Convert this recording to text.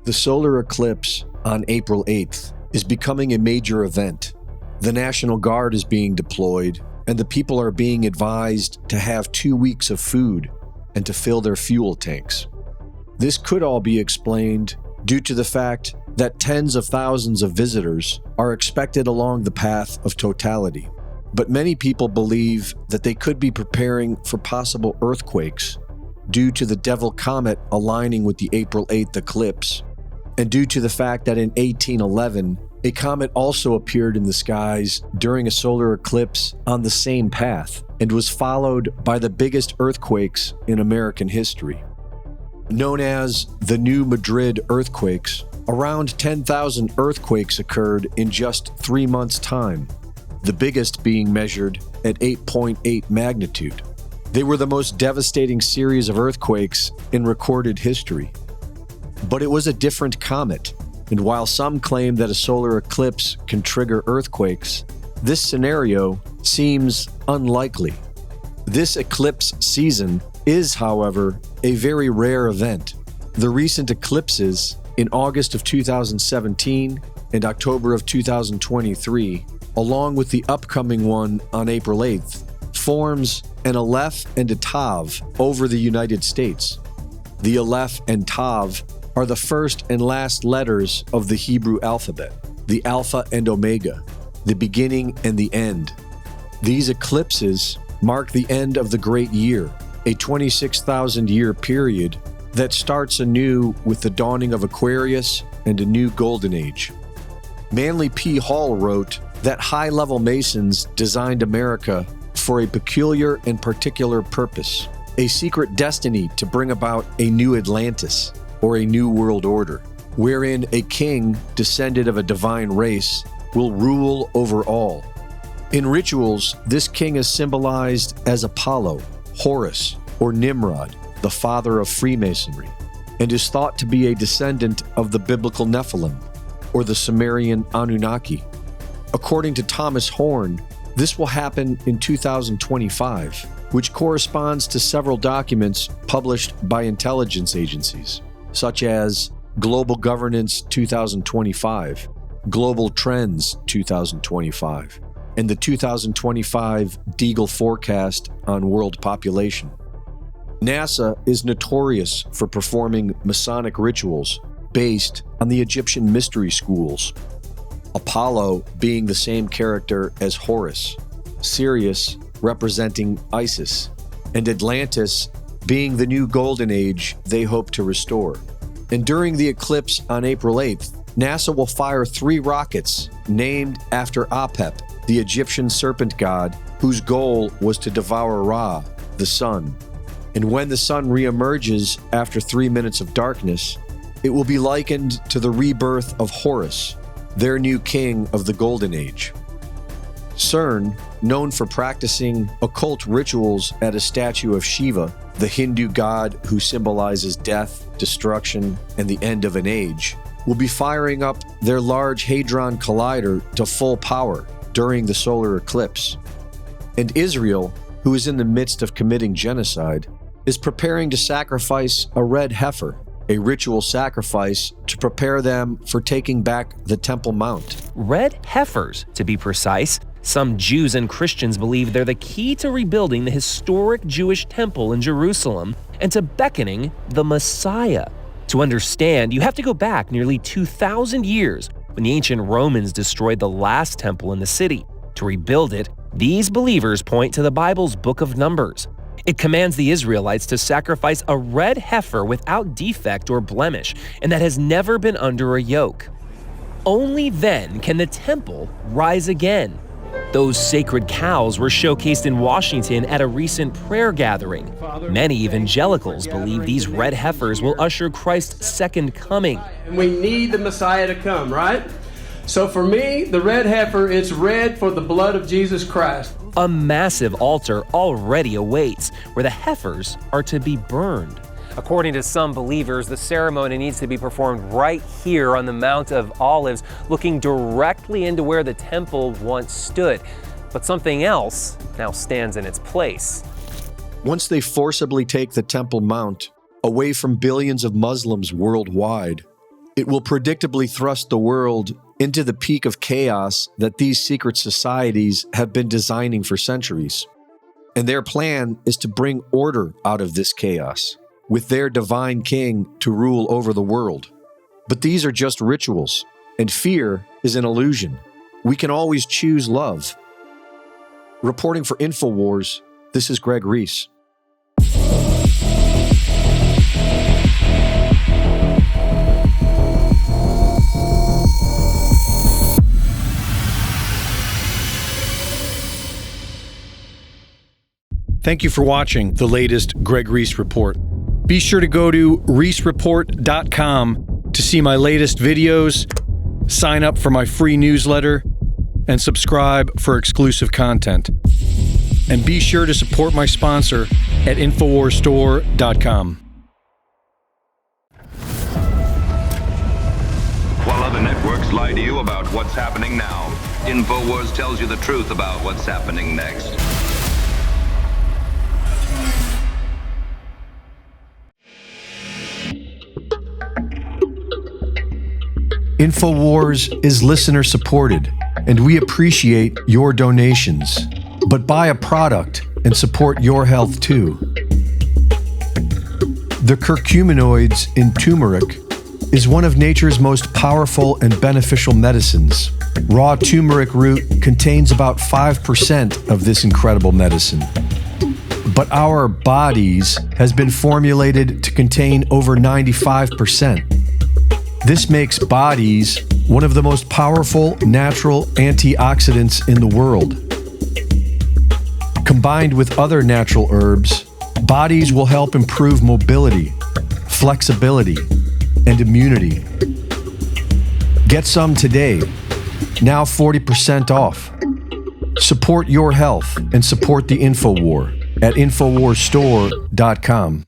The solar eclipse on April 8th is becoming a major event. The National Guard is being deployed, and the people are being advised to have 2 weeks of food and to fill their fuel tanks. This could all be explained due to the fact that tens of thousands of visitors are expected along the path of totality. But many people believe that they could be preparing for possible earthquakes due to the Devil Comet aligning with the April 8th eclipse, and due to the fact that in 1811, a comet also appeared in the skies during a solar eclipse on the same path and was followed by the biggest earthquakes in American history. Known as the New Madrid earthquakes, around 10,000 earthquakes occurred in just 3 months' time, the biggest being measured at 8.8 magnitude. They were the most devastating series of earthquakes in recorded history. But it was a different comet, and while some claim that a solar eclipse can trigger earthquakes, this scenario seems unlikely. This eclipse season is, however, a very rare event. The recent eclipses in August of 2017 and October of 2023, along with the upcoming one on April 8th, forms an Aleph and a Tav over the United States. The Aleph and Tav are the first and last letters of the Hebrew alphabet, the Alpha and Omega, the beginning and the end. These eclipses mark the end of the Great Year, a 26,000-year period that starts anew with the dawning of Aquarius and a new golden age. Manly P. Hall wrote that high-level Masons designed America for a peculiar and particular purpose, a secret destiny to bring about a new Atlantis, or a new world order, wherein a king descended of a divine race will rule over all. In rituals, this king is symbolized as Apollo, Horus, or Nimrod, the father of Freemasonry, and is thought to be a descendant of the biblical Nephilim, or the Sumerian Anunnaki. According to Thomas Horn, this will happen in 2025, which corresponds to several documents published by intelligence agencies, such as Global Governance 2025, Global Trends 2025, and the 2025 Deagle Forecast on World Population. NASA is notorious for performing Masonic rituals based on the Egyptian mystery schools, Apollo being the same character as Horus, Sirius representing Isis, and Atlantis being the new golden age they hope to restore. And during the eclipse on April 8th, NASA will fire 3 rockets named after Apep, the Egyptian serpent god, whose goal was to devour Ra, the sun. And when the sun reemerges after 3 minutes of darkness, it will be likened to the rebirth of Horus, their new king of the Golden Age. CERN, known for practicing occult rituals at a statue of Shiva, the Hindu god who symbolizes death, destruction, and the end of an age, will be firing up their Large Hadron Collider to full power during the solar eclipse. And Israel, who is in the midst of committing genocide, is preparing to sacrifice a red heifer, a ritual sacrifice to prepare them for taking back the Temple Mount. Red heifers, to be precise. Some Jews and Christians believe they're the key to rebuilding the historic Jewish temple in Jerusalem and to beckoning the Messiah. To understand, you have to go back nearly 2,000 years when the ancient Romans destroyed the last temple in the city. To rebuild it, these believers point to the Bible's book of Numbers. It commands the Israelites to sacrifice a red heifer without defect or blemish, and that has never been under a yoke. Only then can the temple rise again. Those sacred cows were showcased in Washington at a recent prayer gathering. Many evangelicals believe these red heifers will usher Christ's second coming. And we need the Messiah to come, right? So for me, the red heifer, it's red for the blood of Jesus Christ. A massive altar already awaits, where the heifers are to be burned. According to some believers, the ceremony needs to be performed right here on the Mount of Olives, looking directly into where the temple once stood. But something else now stands in its place. Once they forcibly take the Temple Mount away from billions of Muslims worldwide, It will predictably thrust the world into the peak of chaos that these secret societies have been designing for centuries. And their plan is to bring order out of this chaos, with their divine king to rule over the world. But these are just rituals, and fear is an illusion. We can always choose love. Reporting for InfoWars, this is Greg Reese. Thank you for watching the latest Greg Reese Report. Be sure to go to reesereport.com to see my latest videos, sign up for my free newsletter, and subscribe for exclusive content. And be sure to support my sponsor at InfoWarsStore.com. While other networks lie to you about what's happening now, InfoWars tells you the truth about what's happening next. InfoWars is listener supported, and we appreciate your donations. But buy a product and support your health too. The curcuminoids in turmeric is one of nature's most powerful and beneficial medicines. Raw turmeric root contains about 5% of this incredible medicine. But our bodies has been formulated to contain over 95%. This makes bodies one of the most powerful natural antioxidants in the world. Combined with other natural herbs, bodies will help improve mobility, flexibility, and immunity. Get some today, now 40% off. Support your health and support the InfoWar at InfoWarsStore.com.